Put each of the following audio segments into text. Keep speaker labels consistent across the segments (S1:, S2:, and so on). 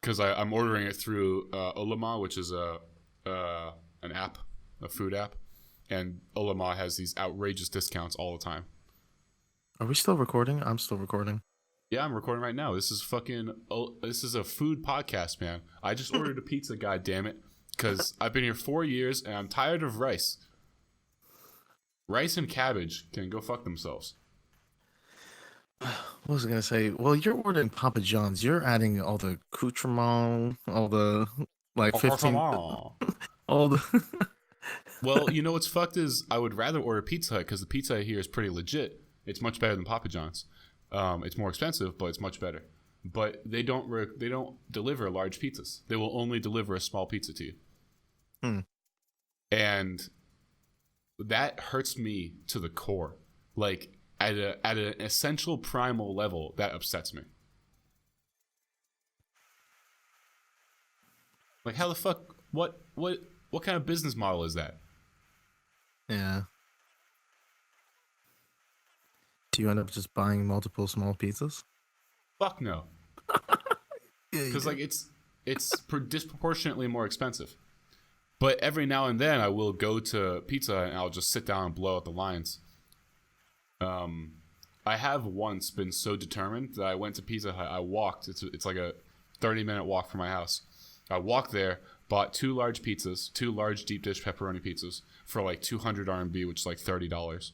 S1: because I'm ordering it through Ulama, which is an app, a food app, and Ulama has these outrageous discounts all the time.
S2: Are we still recording? I'm still recording.
S1: Yeah, I'm recording right now. This is a food podcast, man. I just ordered a pizza, goddammit, because I've been here 4 years and I'm tired of rice. Rice and cabbage can go fuck themselves.
S2: What was I gonna say? Well, you're ordering Papa John's. You're adding all the accoutrement, all the like 15, all the.
S1: Well, you know what's fucked is I would rather order Pizza Hut because the Pizza Hut here is pretty legit. It's much better than Papa John's. It's more expensive, but it's much better. But they don't deliver large pizzas. They will only deliver a small pizza to you. And that hurts me to the core. Like at an essential primal level, that upsets me. Like how the fuck what kind of business model is that?
S2: Yeah. Do you end up just buying multiple small pizzas?
S1: Fuck no. Because like it's disproportionately more expensive. But every now and then I will go to Pizza and I'll just sit down and blow out the lines. I have once been so determined that I went to Pizza Hut. I walked. It's like a 30-minute walk from my house. I walked there, bought 2 large pizzas, 2 large deep dish pepperoni pizzas for like 200 RMB, which is like $30.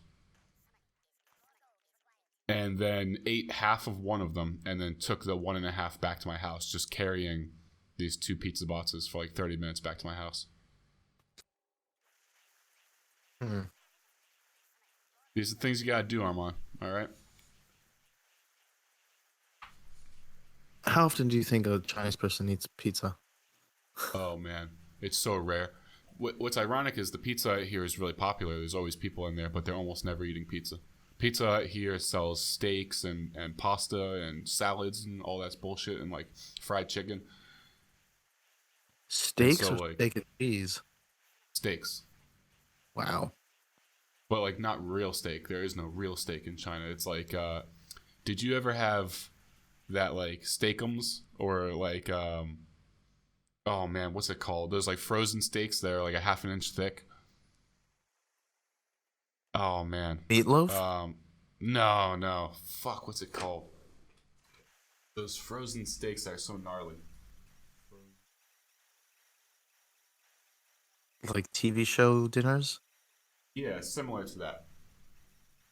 S1: And then ate half of one of them and then took the 1.5 back to my house, just carrying these 2 pizza boxes for like 30 minutes back to my house. These are the things you gotta do, Arman. All right?
S2: How often do you think a Chinese person eats pizza?
S1: Oh, man. It's so rare. What's ironic is the pizza here is really popular. There's always people in there, but they're almost never eating pizza. Pizza here sells steaks and pasta and salads and all that bullshit and like fried chicken.
S2: Steaks or like, steak and cheese?
S1: Steaks.
S2: Wow.
S1: But like not real steak. There is no real steak in China. It's like, did you ever have that like steakums or like, oh man, what's it called? Those like frozen steaks that are like a half an inch thick. Oh man.
S2: Meatloaf?
S1: No. Fuck, what's it called? Those frozen steaks that are so gnarly.
S2: Like TV show dinners?
S1: Yeah, similar to that.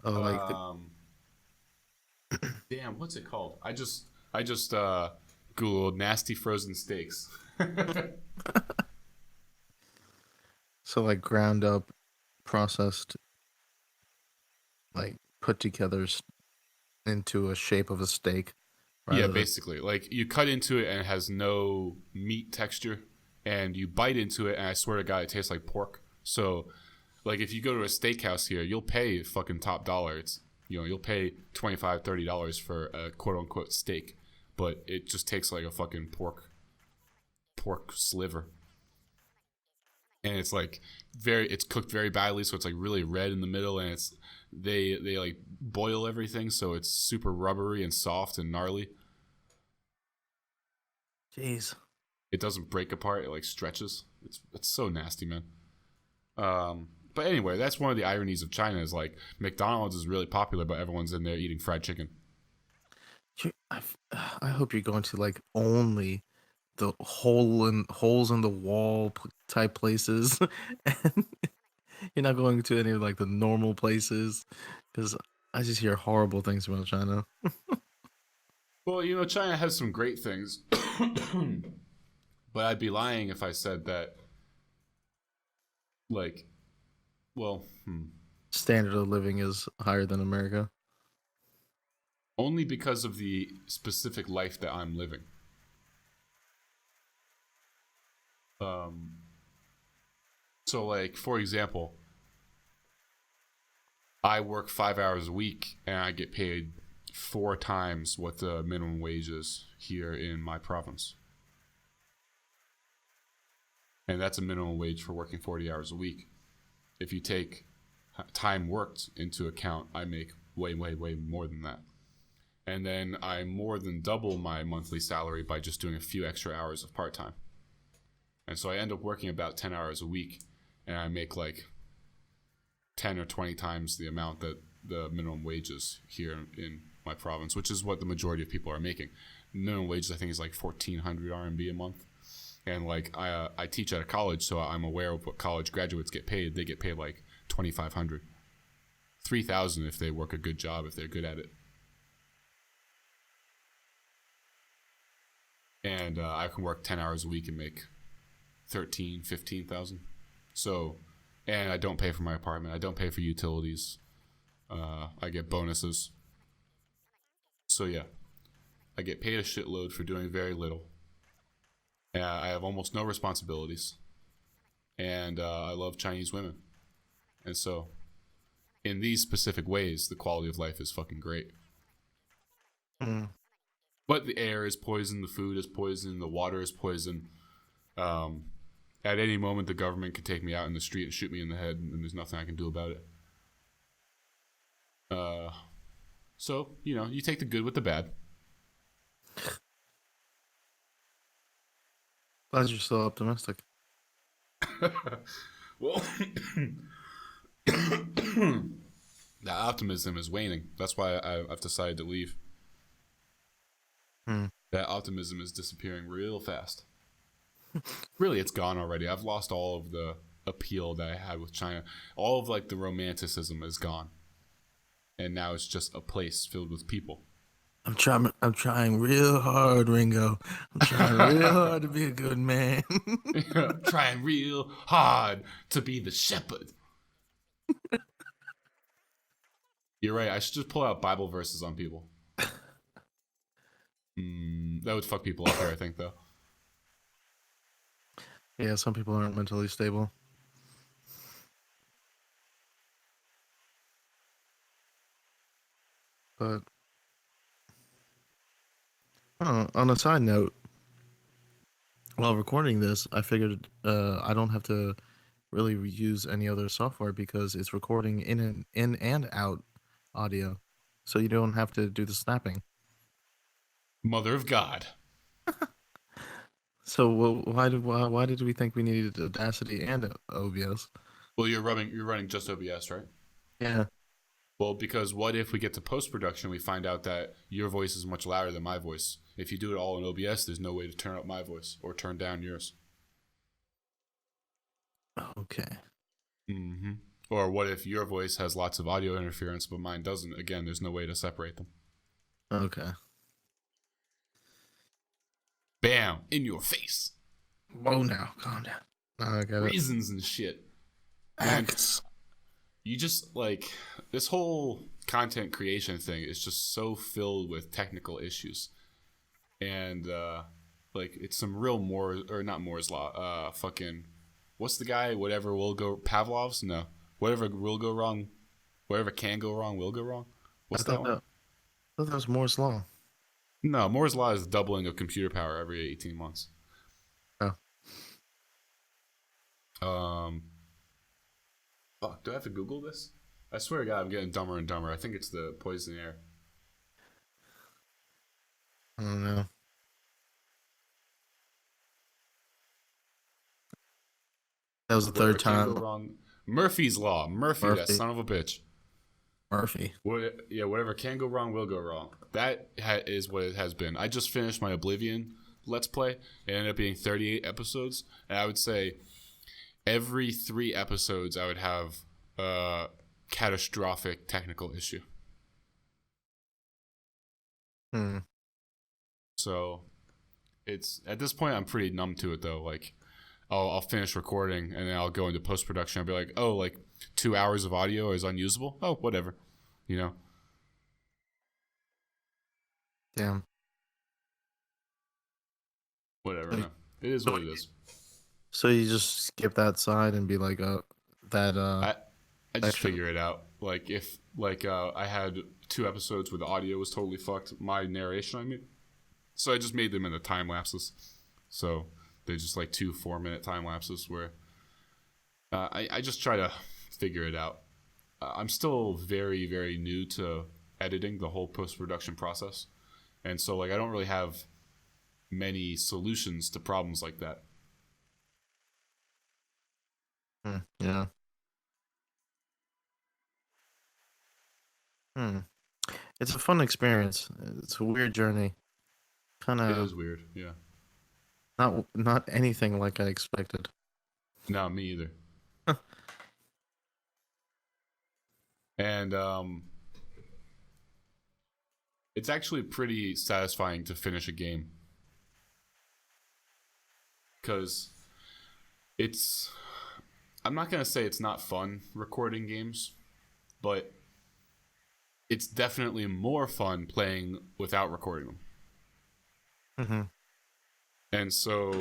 S2: Oh, like
S1: damn, what's it called? I just Googled nasty frozen steaks.
S2: So like ground up, processed, like put together into a shape of a steak.
S1: Yeah, basically. Like you cut into it and it has no meat texture, and you bite into it and I swear to God it tastes like pork. So like if you go to a steakhouse here, you'll pay fucking top dollar. It's you'll pay $25, $30 for a quote unquote steak, but it just tastes like a fucking pork sliver. And it's like it's cooked very badly, so it's like really red in the middle, and it's they like boil everything so it's super rubbery and soft and gnarly.
S2: Jeez.
S1: It doesn't break apart, it like stretches. It's so nasty, man. But anyway, that's one of the ironies of China is like McDonald's is really popular, but everyone's in there eating fried chicken.
S2: I hope you're going to like only the holes in the wall type places, and you're not going to any of like the normal places, because I just hear horrible things about China.
S1: Well, China has some great things, but I'd be lying if I said that. Like, well,
S2: standard of living is higher than America.
S1: Only because of the specific life that I'm living. So like, for example, I work 5 hours a week and I get paid 4 times what the minimum wage is here in my province. And that's a minimum wage for working 40 hours a week. If you take time worked into account, I make way, way, way more than that. And then I more than double my monthly salary by just doing a few extra hours of part-time. And so I end up working about 10 hours a week, and I make like 10 or 20 times the amount that the minimum wage is here in my province, which is what the majority of people are making. Minimum wage, I think, is like 1,400 RMB a month. And like I teach at a college, so I'm aware of what college graduates get paid. They get paid like 2,500, 3,000 if they work a good job, if they're good at it. And I can work 10 hours a week and make 13, 15,000. So, and I don't pay for my apartment. I don't pay for utilities. I get bonuses. So yeah, I get paid a shitload for doing very little. I have almost no responsibilities. And I love Chinese women. And so, in these specific ways, the quality of life is fucking great.
S2: Mm.
S1: But the air is poison, the food is poison, the water is poison. At any moment, the government could take me out in the street and shoot me in the head, and there's nothing I can do about it. So, you know, you take the good with the bad.
S2: Glad you're so optimistic.
S1: Well, the optimism is waning. That's why I've decided to leave. That optimism is disappearing real fast. Really, it's gone already. I've lost all of the appeal that I had with China. All of like the romanticism is gone, and now it's just a place filled with people.
S2: I'm trying real hard, Ringo. I'm trying real hard to be a good man.
S1: Trying real hard to be the shepherd. You're right. I should just pull out Bible verses on people. That would fuck people up here, I think, though.
S2: Yeah, some people aren't mentally stable. But on a side note, while recording this, I figured I don't have to really use any other software because it's recording in and out audio, so you don't have to do the snapping.
S1: Mother of God.
S2: So why did we think we needed Audacity and OBS?
S1: Well, you're running just OBS, right?
S2: Yeah.
S1: Well, because what if we get to post-production, we find out that your voice is much louder than my voice. If you do it all in OBS, there's no way to turn up my voice or turn down yours.
S2: Okay.
S1: Mm-hmm. Or what if your voice has lots of audio interference, but mine doesn't? Again, there's no way to separate them.
S2: Okay.
S1: Bam! In your face.
S2: Whoa, now calm down. I got it.
S1: Reasons and shit.
S2: Acts.
S1: You just like this whole content creation thing is just so filled with technical issues, and like it's some real not Moore's law. Fucking, what's the guy? Whatever will go Pavlov's? No, whatever will go wrong, whatever can go wrong will go wrong. What's that one?
S2: I thought that was Moore's law.
S1: No, Moore's law is the doubling of computer power every 18 months.
S2: Oh.
S1: Fuck, do I have to Google this? I swear to God, I'm getting dumber and dumber. I think it's the poison air.
S2: I don't know. That was the third time.
S1: Go wrong. Murphy's Law. Murphy, that son of a bitch.
S2: Murphy.
S1: Whatever can go wrong will go wrong. That is what it has been. I just finished my Oblivion Let's Play. It ended up being 38 episodes. And I would say every 3 episodes I would have a catastrophic technical issue. So it's at this point I'm pretty numb to it though. Like I'll finish recording and then I'll go into post-production. I'll be like, oh, like 2 hours of audio is unusable. Oh, whatever, you know.
S2: Damn.
S1: Whatever. Man. It is what it is.
S2: So you just skip that side and be like,
S1: I just figure it out. Like if I had 2 episodes where the audio was totally fucked, my narration, I mean, so I just made them into time lapses. So they're just like 2 4-minute time lapses where I just try to figure it out. I'm still very, very new to editing, the whole post-production process. And so like I don't really have many solutions to problems like that.
S2: Yeah. Hmm. It's a fun experience. It's a weird journey. Kind
S1: It
S2: of
S1: is weird, yeah.
S2: not anything like I expected.
S1: No, me either. And it's actually pretty satisfying to finish a game because it's. I'm not gonna say it's not fun recording games, but it's definitely more fun playing without recording them.
S2: Mm-hmm.
S1: And so,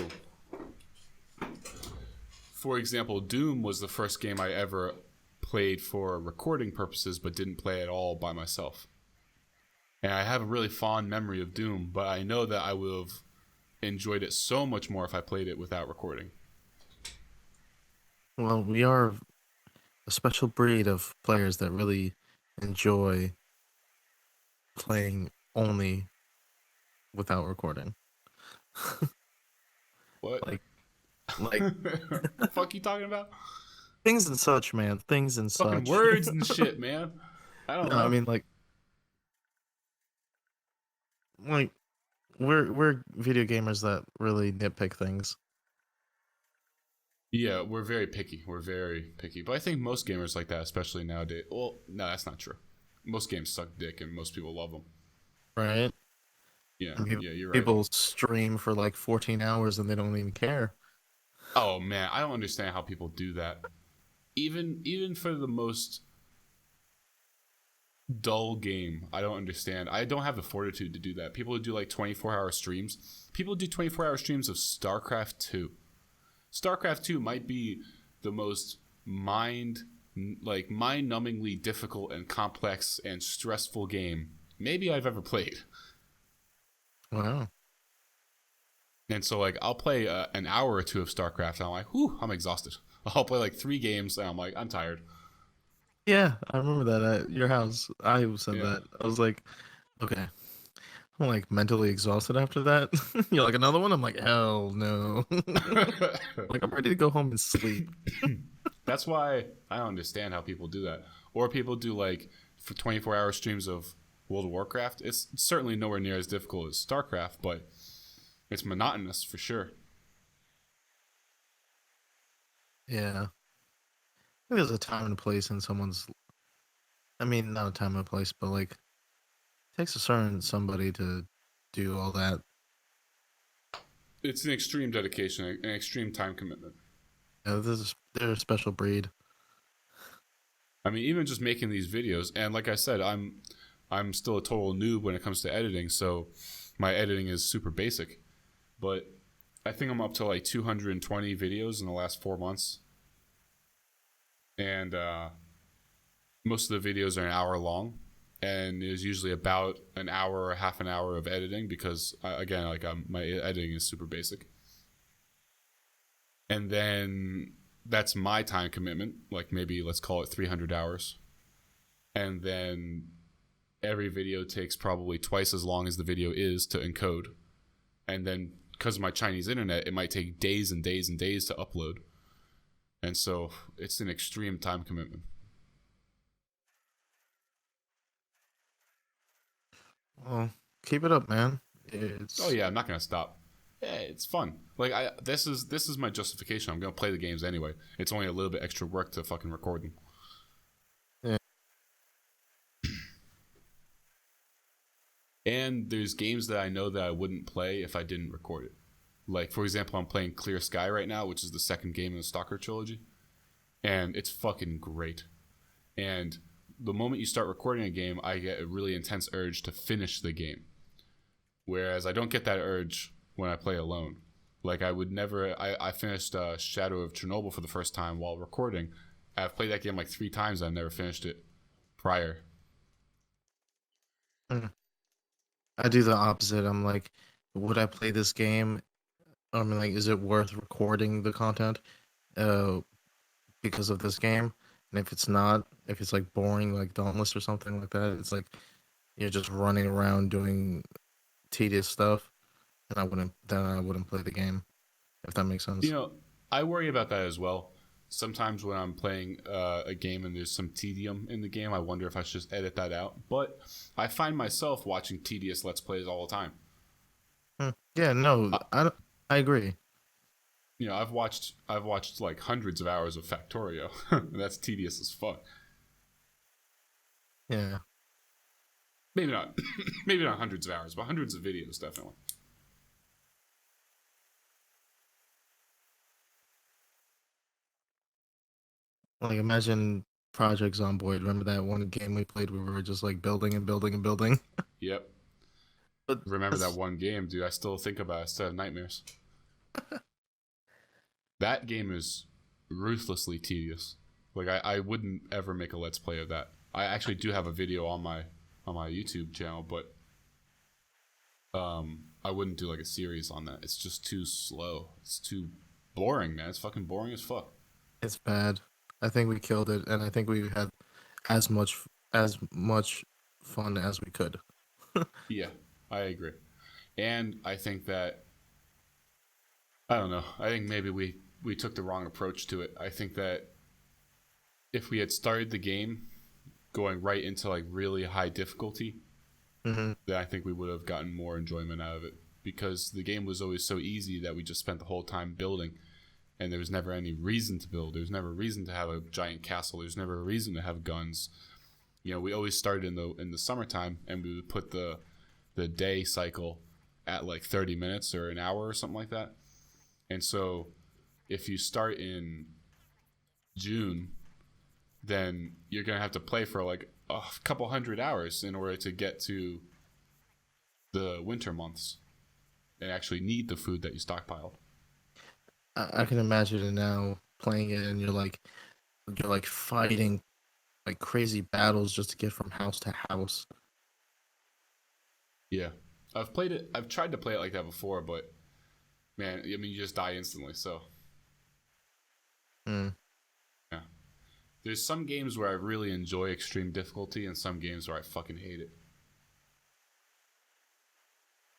S1: for example, Doom was the first game I ever played for recording purposes, but didn't play at all by myself. And I have a really fond memory of Doom, but I know that I would have enjoyed it so much more if I played it without recording.
S2: Well, we are a special breed of players that really enjoy playing only without recording.
S1: What?
S2: like like
S1: The fuck you talking about?
S2: things and such, man. Things and
S1: Fucking
S2: such.
S1: words and shit, man. I don't
S2: No, I
S1: know.
S2: mean like we're video gamers that really nitpick things.
S1: Yeah, we're very picky. We're very picky. But I think most gamers like that, especially nowadays. Well, no, that's not true. Most games suck dick and most people love them.
S2: Right?
S1: Yeah,
S2: And
S1: yeah, you're right.
S2: people stream for like 14 hours and they don't even care.
S1: Oh man, I don't understand how people do that. Even for the most dull game, I don't understand. I don't have the fortitude to do that. People who do like 24-hour streams. People do 24-hour streams of StarCraft 2. StarCraft 2 might be the most mind-numbingly difficult and complex and stressful game maybe I've ever played.
S2: Wow.
S1: And so like I'll play an hour or two of StarCraft and I'm like, whew, I'm exhausted. I'll play like 3 games and I'm like, I'm tired.
S2: Yeah, I remember that at your house. I said
S1: Yeah.
S2: that. I was like, okay. I'm like mentally exhausted after that. You're like another one? I'm like, hell no. Like I'm ready to go home and sleep.
S1: That's why I don't understand how people do that. Or people do like for 24-hour streams of World of Warcraft. It's certainly nowhere near as difficult as StarCraft, but it's monotonous for sure.
S2: Yeah. I think there's a time and place in someone's I mean, not a time and place, but like it takes a certain somebody to do all that.
S1: It's an extreme dedication, an extreme time commitment.
S2: They're a special breed.
S1: I mean, even just making these videos, and like I said, I'm still a total noob when it comes to editing, so my editing is super basic. But I think I'm up to like 220 videos in the last 4 months, and most of the videos are an hour long, and there's usually about an hour or half an hour of editing because again, like my editing is super basic. And then that's my time commitment, like maybe let's call it 300 hours. And then every video takes probably twice as long as the video is to encode. And then because of my Chinese internet, it might take days and days and days to upload. And so it's an extreme time commitment.
S2: Well, keep it up, man.
S1: Oh
S2: It's
S1: yeah, I'm not gonna stop. Yeah, it's fun. Like this is my justification. I'm gonna play the games anyway. It's only a little bit extra work to fucking record them.
S2: yeah.
S1: And there's games that I know that I wouldn't play if I didn't record it. Like for example, I'm playing Clear Sky right now, which is the second game in the Stalker trilogy, and it's fucking great. And the moment you start recording a game, I get a really intense urge to finish the game. Whereas I don't get that urge when I play alone. Like I would never. I finished Shadow of Chernobyl for the first time while recording. I've played that game like 3 times. I've never finished it prior.
S2: Mm. I do the opposite. I'm like, would I play this game? I mean, like, is it worth recording the content? Uh, because of this game. And if it's not, if it's like boring, like Dauntless or something like that, it's like you're just running around doing tedious stuff, then I wouldn't play the game, if that makes
S1: You
S2: sense.
S1: know, I worry about that as well. Sometimes when I'm playing a game and there's some tedium in the game, I wonder if I should just edit that out. But I find myself watching tedious Let's Plays all the time.
S2: Yeah, no,
S1: I,
S2: I agree.
S1: I've watched like hundreds of hours of Factorio. That's tedious as fuck.
S2: Yeah.
S1: Maybe not, maybe not hundreds of hours, but hundreds of videos definitely.
S2: Like imagine Project Zomboid. Remember that one game we played where we were just like building and building and building?
S1: Yep.
S2: But
S1: Remember that
S2: that's
S1: one game, dude? I still think about it. I still have nightmares. That game is ruthlessly tedious. Like I wouldn't ever make a let's play of that. I actually do have a video on my YouTube channel, but I wouldn't do like a series on that. It's just too slow. It's too boring, man. It's fucking boring as fuck.
S2: it's bad. I think we killed it, and I think we had as much fun as we could.
S1: Yeah, I agree. And I think that I don't know. I think maybe we took the wrong approach to it. I think that if we had started the game going right into like really high difficulty,
S2: Hmm.
S1: then I think we would have gotten more enjoyment out of it because the game was always so easy that we just spent the whole time building and there was never any reason to build. There was never a reason to have a giant castle. There's never a reason to have guns. You know, we always started in the summertime and we would put the day cycle at like 30 minutes or an hour or something like that. And so if you start in June, then you're going to have to play for like a couple hundred hours in order to get to the winter months and actually need the food that you stockpiled.
S2: I can imagine it now playing it, and you're like fighting like crazy battles just to get from house to house.
S1: Yeah. I've played it. I've tried to play it like that before, but man, I mean, you just die instantly. So,
S2: Mm.
S1: yeah. There's some games where I really enjoy extreme difficulty and some games where I fucking hate it.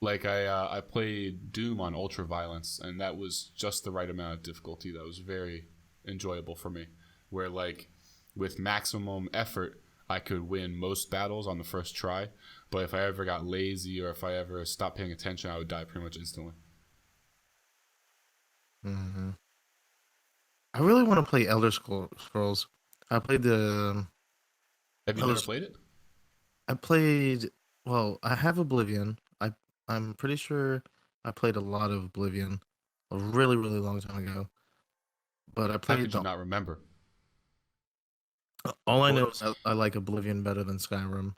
S1: Like I played Doom on ultra violence, and that was just the right amount of difficulty. That was very enjoyable for me. Where like with maximum effort, I could win most battles on the first try. But if I ever got lazy or if I ever stopped paying attention, I would die pretty much instantly.
S2: Hmm. I really want to play Scrolls. I played the
S1: Have you
S2: Elder.
S1: never played it?
S2: I played. Well, I have Oblivion. I'm pretty sure I played a lot of Oblivion a really really long time ago. But I
S1: How
S2: played
S1: could you
S2: the.
S1: not remember?
S2: All I know
S1: Well,
S2: is I like Oblivion better than Skyrim.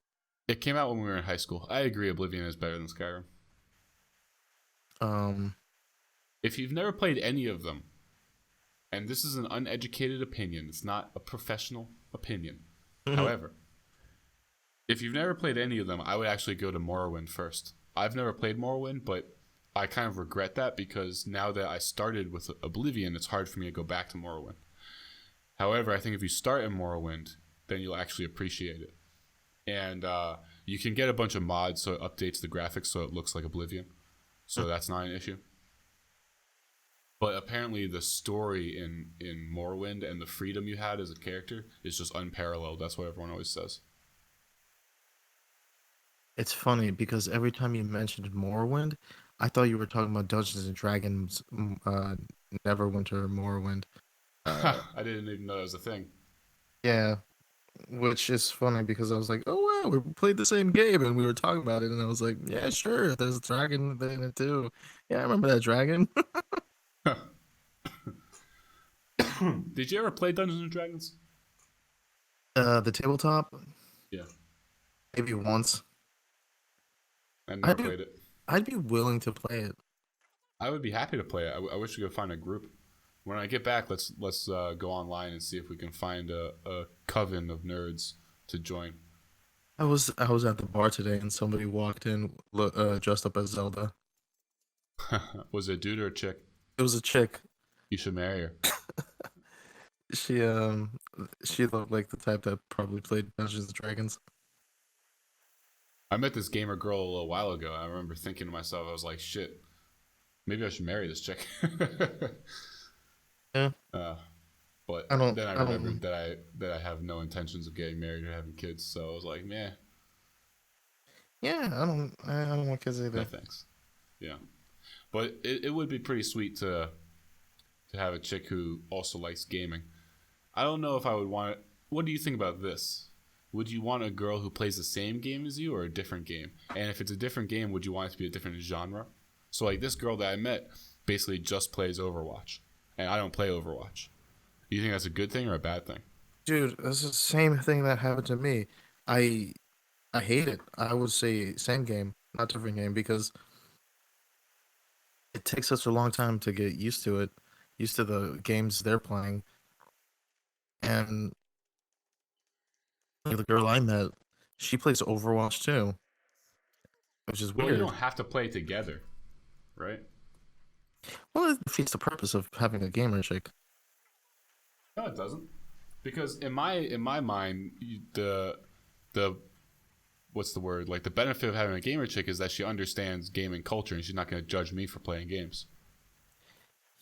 S1: it came out when we were in high school. I agree, Oblivion is better than Skyrim.
S2: Um.
S1: If you've never played any of them, and this is an uneducated opinion, it's not a professional opinion. However, if you've never played any of them, I would actually go to Morrowind first. I've never played Morrowind, but I kind of regret that because now that I started with Oblivion, it's hard for me to go back to Morrowind. However, I think if you start in Morrowind, then you'll actually appreciate it. And you can get a bunch of mods so it updates the graphics so it looks like Oblivion. So that's not an issue. But apparently the story in Morrowind and the freedom you had as a character is just unparalleled. That's what everyone always says.
S2: It's funny because every time you mentioned Morrowind, I thought you were talking about Dungeons and Dragons, Neverwinter, Morrowind. Uh,
S1: I didn't even know that was a thing.
S2: yeah, which is funny because I was like, oh wow, we played the same game and we were talking about it, and I was like, yeah, sure, there's a dragon in it too. Yeah, I remember that dragon.
S1: Did you ever play Dungeons and Dragons?
S2: The tabletop,
S1: Yeah,
S2: maybe once.
S1: I never
S2: I'd be,
S1: played it.
S2: I'd be willing to play it.
S1: I would be happy to play it. I wish we could find a group. When I get back, let's go online and see if we can find a coven of nerds to join.
S2: I was at the bar today and somebody walked in dressed up as Zelda.
S1: Was it a dude or a chick?
S2: It was a chick.
S1: You should marry her.
S2: She um she looked like the type that probably played Dungeons and Dragons.
S1: I met this gamer girl a little while ago. I remember thinking to myself, I was like, shit, maybe I should marry this chick.
S2: Yeah,
S1: uh, but
S2: I don't.
S1: then I
S2: I
S1: remembered
S2: don't.
S1: that I have no intentions of getting married or having kids. So I was like, man,
S2: Yeah, I don't. I don't want kids
S1: no
S2: either.
S1: thanks. Yeah, but it would be pretty sweet to have a chick who also likes gaming. I don't know if I would want it. What do you think about this? Would you want a girl who plays the same game as you or a different game? And if it's a different game, would you want it to be a different genre? So like this girl that I met basically just plays Overwatch, and I don't play Overwatch. Do you think that's a good thing or a bad thing?
S2: Dude, that's the same thing that happened to me. I I hate it. I would say same game, not different game, because it takes such a long time to get used to it, used to the games they're playing. And like, the girl I met, she plays Overwatch too, which is
S1: Well, you
S2: weird.
S1: don't have to play together, right?
S2: Well, it defeats the purpose of having a gamer chick.
S1: No, it doesn't. Because in my mind, the what's the word? Like the benefit of having a gamer chick is that she understands gaming culture and she's not going to judge me for playing games.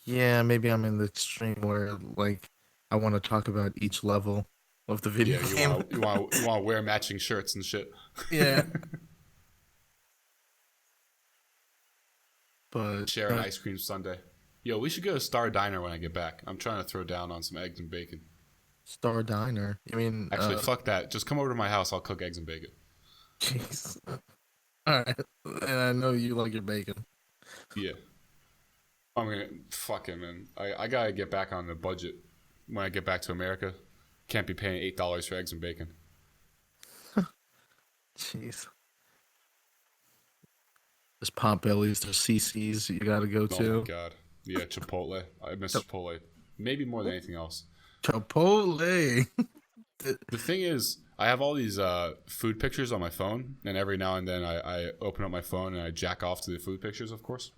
S2: Yeah, maybe I'm in the extreme where like I want to talk about each level of the video
S1: Yeah, you
S2: game.
S1: want to you want you want to wear matching shirts and shit.
S2: Yeah, but
S1: Share an ice cream sundae. Yo, we should go to Star Diner when I get back. I'm trying to throw down on some eggs and bacon.
S2: Star Diner. You mean
S1: Actually, fuck that. Just come over to my house. I'll cook eggs and bacon.
S2: jeez. All right, and I know you like your bacon.
S1: Yeah. I mean, fuck it, man. I gotta get back on the budget when I get back to America. Can't be paying $8 for eggs and bacon.
S2: Jeez. There's Potbellies, there's CC's you gotta go
S1: Oh my
S2: to.
S1: god. Yeah, Chipotle. I miss Chipotle. Maybe more than anything else.
S2: Chipotle.
S1: The thing is, I have all these food pictures on my phone, and every now and then I open up my phone and I jack off to the food pictures, of course.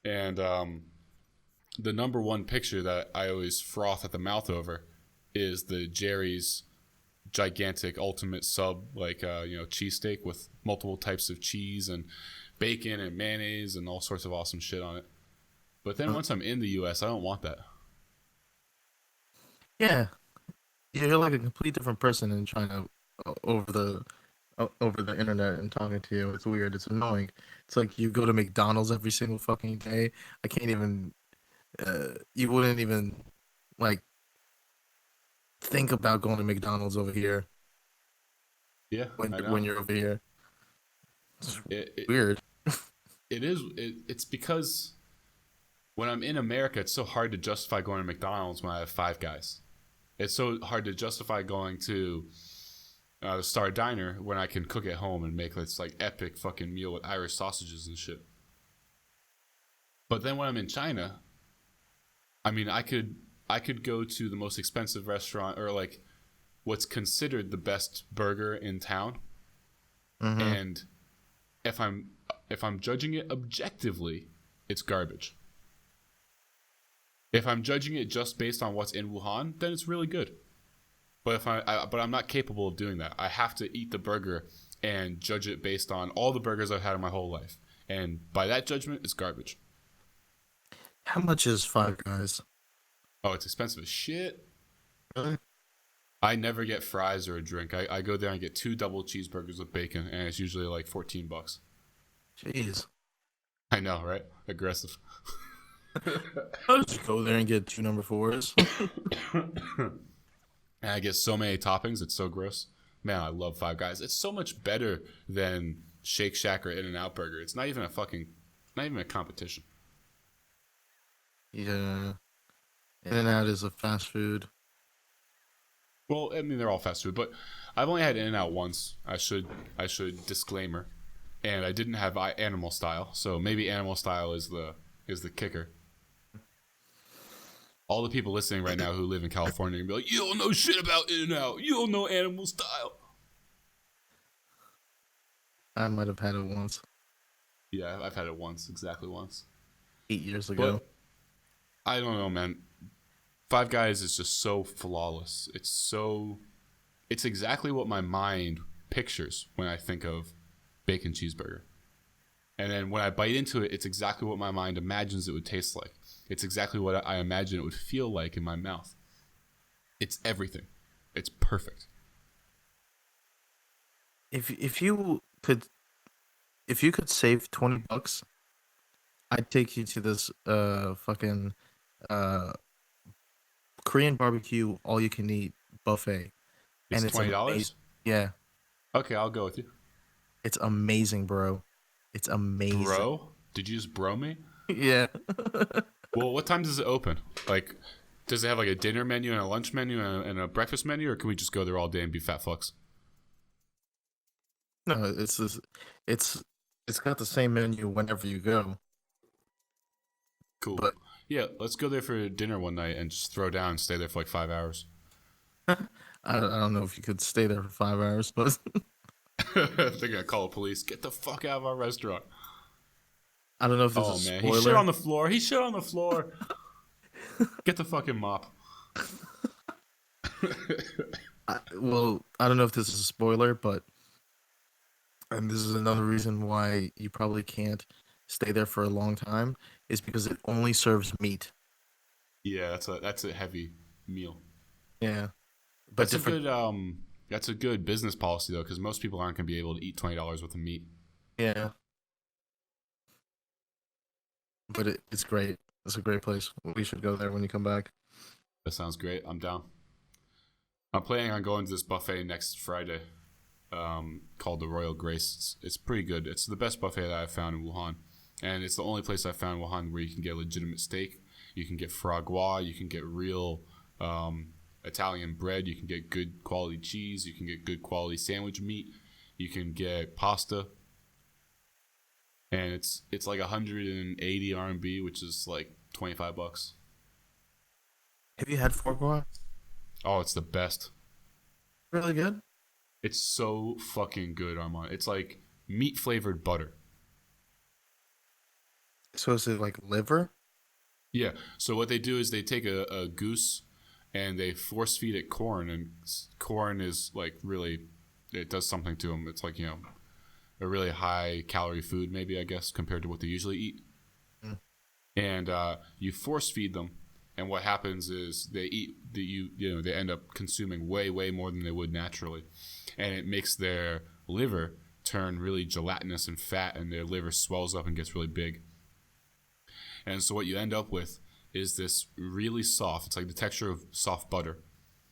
S1: And the number one picture that I always froth at the mouth over is the Jerry's gigantic ultimate sub, like cheesesteak with multiple types of cheese and bacon and mayonnaise and all sorts of awesome shit on it. But then once I'm in the U.S., I don't want that.
S2: Yeah, you're like a complete different person in China over the internet and talking to you. It's weird. It's annoying. It's like you go to McDonald's every single fucking day. I can't even. You wouldn't even like think about going to McDonald's over here
S1: Yeah, I know.
S2: when you're over here. It's
S1: It, it,
S2: weird.
S1: it is. It's because when I'm in America, it's so hard to justify going to McDonald's when I have Five Guys. It's so hard to justify going to the Star Diner when I can cook at home and make this like epic fucking meal with Irish sausages and shit. But then when I'm in China, I mean, I could go to the most expensive restaurant or like what's considered the best burger in town,
S2: Hmm.
S1: and if I'm judging it objectively, it's garbage. If I'm judging it just based on what's in Wuhan, then it's really good. But but I'm not capable of doing that. I have to eat the burger and judge it based on all the burgers I've had in my whole life, and by that judgment, it's garbage.
S2: How much is Five Guys?
S1: Oh, it's expensive as shit.
S2: Really?
S1: I never get fries or a drink. I go there and get two double cheeseburgers with bacon, and it's usually like $14.
S2: Jeez.
S1: I know, right? Aggressive.
S2: I'll just go there and get two number fours.
S1: And I get so many toppings. It's so gross. Man, I love Five Guys. It's so much better than Shake Shack or In-N-Out Burger. It's not even a competition.
S2: Yeah. In and Out is a fast food.
S1: Well, I mean, they're all fast food, but I've only had In-N-Out once. I should disclaimer, and I didn't have Animal Style, so maybe Animal Style is the kicker. All the people listening right now who live in California can be like, "You don't know shit about In-N-Out. You don't know Animal Style."
S2: I might have had it once,
S1: Yeah, I've had it once, exactly once.
S2: 8 years ago.
S1: But I don't know, man. Five Guys is just so flawless. It's exactly what my mind pictures when I think of bacon cheeseburger. And then when I bite into it, it's exactly what my mind imagines it would taste like. It's exactly what I imagine it would feel like in my mouth. It's everything. It's perfect.
S2: If you could save $20, I'd take you to this fucking uh Korean barbecue all you can eat buffet.
S1: It's
S2: And it's
S1: $20?
S2: yeah,
S1: Okay, I'll go with you.
S2: it's amazing, bro. It's amazing.
S1: Bro? Did you just bro me?
S2: Yeah.
S1: Well, what time does it open? Like, does it have like a dinner menu and a lunch menu and a breakfast menu, or can we just go there all day and be fat fucks?
S2: No, it's got the same menu whenever you go.
S1: Cool.
S2: But
S1: Yeah, let's go there for dinner one night and just throw down and stay there for like 5 hours.
S2: I don't know if you could stay there for 5 hours, but
S1: They're gonna call the police. Get the fuck out of our restaurant.
S2: I don't know if this
S1: Oh
S2: is a
S1: man,
S2: spoiler.
S1: he shit on the floor. He shit on the floor. Get the fucking mop.
S2: I don't know if this is a spoiler, but and this is another reason why you probably can't stay there for a long time is because it only serves meat.
S1: Yeah, that's a heavy meal.
S2: Yeah, but
S1: That's a good business policy though, because most people aren't gonna be able to eat $20 worth of meat.
S2: yeah, but it's great. It's a great place. We should go there when you come back.
S1: That sounds great. I'm down. I'm planning on going to this buffet next Friday, called the Royal Grace. It's pretty good. It's the best buffet that I've found in Wuhan, and it's the only place I've found in Wuhan where you can get legitimate steak. You can get foie gras. You can get real Italian bread. You can get good quality cheese. You can get good quality sandwich meat. You can get pasta, and it's like 180 RMB, which is like $25.
S2: Have you had foie gras?
S1: Oh, it's the best.
S2: Really good.
S1: It's so fucking good, Arman. It's like meat flavored butter.
S2: So is it like liver?
S1: Yeah. So what they do is they take a goose and they force feed it corn, and corn is like really, it does something to them. It's like, a really high calorie food, maybe, I guess, compared to what they usually eat.
S2: Mm.
S1: And you force feed them, and what happens is they eat they end up consuming way more than they would naturally, and it makes their liver turn really gelatinous and fat, and their liver swells up and gets really big. And so what you end up with is this really soft, it's like the texture of soft butter.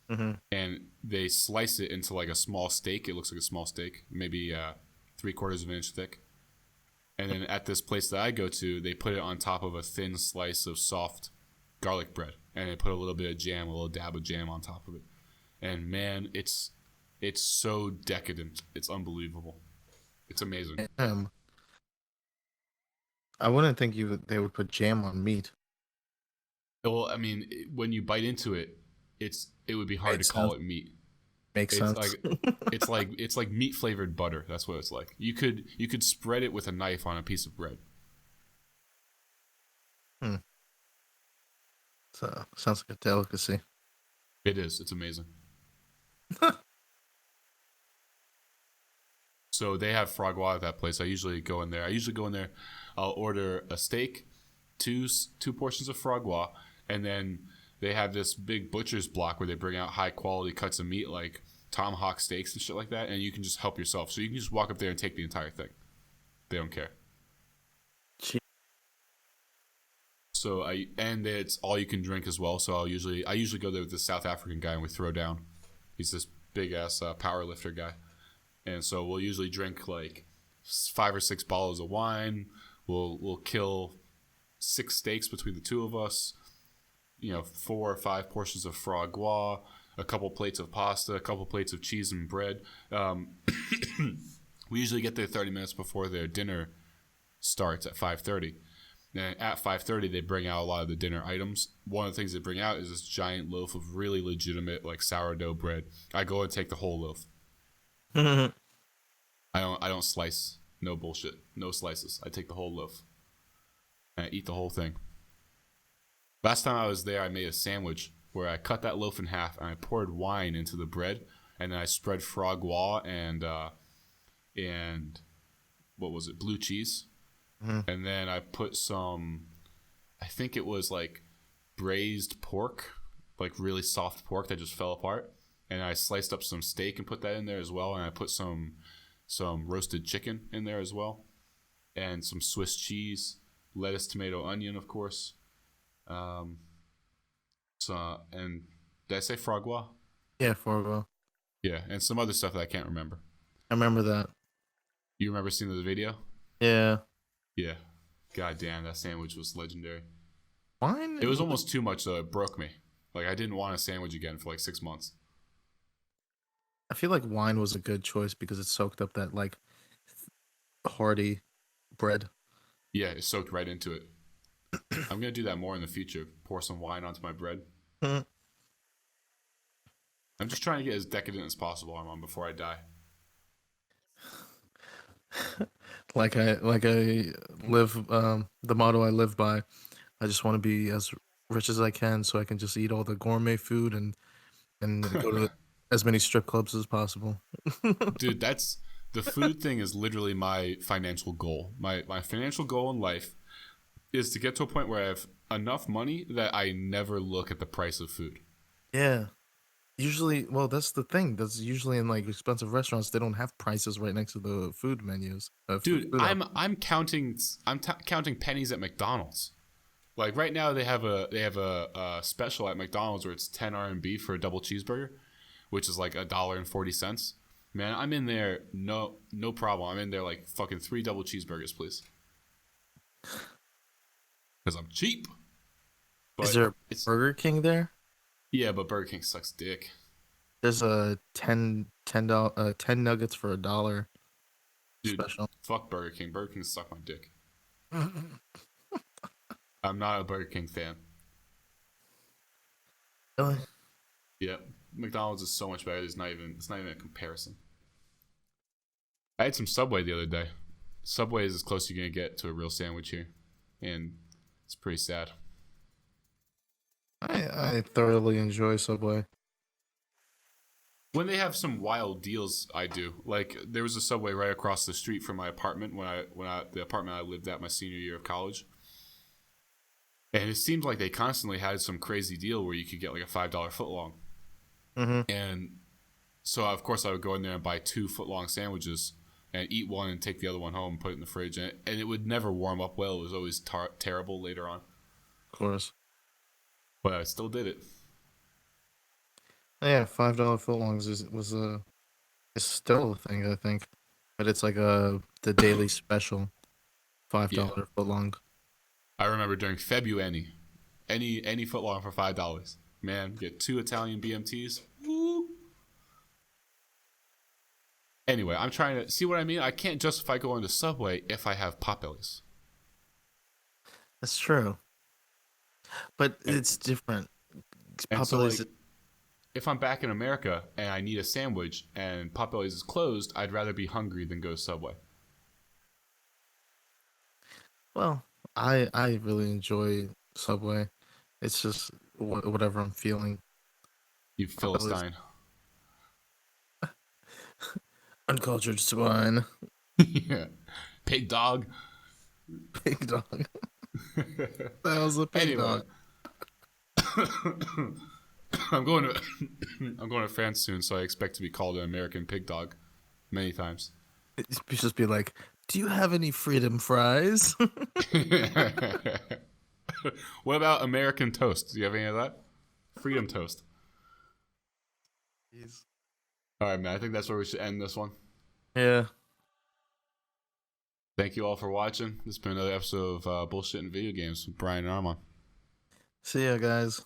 S2: Mm-hmm.
S1: And they slice it into like a small steak. It looks like a small steak, maybe 3/4 of an inch thick. And then at this place that I go to, they put it on top of a thin slice of soft garlic bread, and they put a little bit of jam, a little dab of jam on top of it. And man, it's so decadent. It's unbelievable. It's amazing.
S2: I wouldn't think they would put jam on meat.
S1: Well, I mean, when you bite into it, it would be hard to call it meat.
S2: Makes sense.
S1: It's like meat flavored butter. That's what it's like. You could spread it with a knife on a piece of bread.
S2: So sounds like a delicacy.
S1: It is. It's amazing. So they have foie gras at that place. I usually go in there. I'll order a steak, two portions of foie gras, and then they have this big butcher's block where they bring out high quality cuts of meat like tomahawk steaks and shit like that, and you can just help yourself. So you can just walk up there and take the entire thing. They don't care. So it's all you can drink as well. So I usually go there with this South African guy and we throw down. He's this big ass power lifter guy, and so we'll usually drink like 5 or 6 bottles of wine. We'll kill 6 steaks between the two of us. 4 or 5 portions of foie gras, a couple plates of pasta, a couple plates of cheese and bread. We usually get there 30 minutes before their dinner starts at 5:30. And at 5:30, they bring out a lot of the dinner items. One of the things they bring out is this giant loaf of really legitimate like sourdough bread. I go and take the whole loaf. I don't slice. No bullshit. No slices. I take the whole loaf. And I eat the whole thing. Last time I was there, I made a sandwich where I cut that loaf in half and I poured wine into the bread, and then I spread foie gras and what was it, blue cheese, and then I put some, I think it was like braised pork, like really soft pork that just fell apart, and I sliced up some steak and put that in there as well, and I put some roasted chicken in there as well, and some Swiss cheese, lettuce, tomato, onion, of course. So, and did I say frog roix?
S2: Yeah, Forgo.
S1: Yeah, and some other stuff that I can't remember.
S2: I remember that.
S1: You remember seeing the video?
S2: Yeah.
S1: Yeah. God damn, that sandwich was legendary.
S2: Wine.
S1: It was almost too much, though. It broke me. Like, I didn't want a sandwich again for like 6 months.
S2: I feel like wine was a good choice because it soaked up that like hearty bread.
S1: Yeah, it soaked right into it. I'm going to do that more in the future. Pour some wine onto my bread.
S2: Mhm.
S1: I'm just trying to get as decadent as possible, Arman, before I die.
S2: Like I live the motto I live by. I just want to be as rich as I can so I can just eat all the gourmet food and go to as many strip clubs as possible.
S1: Dude, that's the food thing is literally my financial goal. My financial goal in life is to get to a point where I have enough money that I never look at the price of food.
S2: Yeah. Usually, well, that's the thing. That's usually in like expensive restaurants. They don't have prices right next to the food menus.
S1: Dude,
S2: Food
S1: I'm counting counting pennies at McDonald's. Like right now they have a special at McDonald's where it's 10 RMB for a double cheeseburger, which is like $1.40. Man, I'm in there no problem. I'm in there like fucking 3 double cheeseburgers, please. Cuz I'm cheap.
S2: Is there a
S1: it's
S2: Burger King there?
S1: yeah, but Burger King sucks dick.
S2: There's a 10 nuggets for $1
S1: Dude,
S2: special.
S1: fuck Burger King. Burger King suck my dick. I'm not a Burger King fan.
S2: Really?
S1: Yeah, McDonald's is so much better. It's not even a comparison. I had some Subway the other day. Subway is as close as you're gonna get to a real sandwich here, and it's pretty sad.
S2: I thoroughly enjoy Subway.
S1: When they have some wild deals, I do. Like there was a Subway right across the street from my apartment when the apartment I lived at my senior year of college, and it seemed like they constantly had some crazy deal where you could get like a $5 footlong. And so of course I would go in there and buy 2 footlong sandwiches and eat one and take the other one home and put it in the fridge, and it would never warm up well. It was always terrible later on,
S2: Of course.
S1: but I still did it.
S2: Yeah, $5 footlongs is still a thing, I think, but it's like the daily special $5
S1: Yeah,
S2: footlong.
S1: I remember during February, any footlong for $5. Man, get 2 Italian BMTs. Woo. Anyway, I'm trying to see what I mean. I can't justify going to Subway if I have Potbellies.
S2: That's true, but
S1: And,
S2: it's different.
S1: and so
S2: Popeyes,
S1: like if I'm back in America and I need a sandwich and Potbellies is closed, I'd rather be hungry than go to Subway.
S2: well, I really enjoy Subway. It's just whatever I'm feeling.
S1: You
S2: Popeyes,
S1: Philistine.
S2: uncultured swine,
S1: Yeah. Pig dog.
S2: pig dog. That was a pig
S1: Anyway,
S2: dog.
S1: I'm going to I'm going to France soon, so I expect to be called an American pig dog many times.
S2: It's just be like, do you have any freedom fries?
S1: What about American toast? Do you have any of that? Freedom toast.
S2: Jeez.
S1: All right, man. I think that's where we should end this one.
S2: Yeah.
S1: Thank you all for watching. This has been another episode of Bullshit and Video Games with Brian and Armand.
S2: See ya, guys.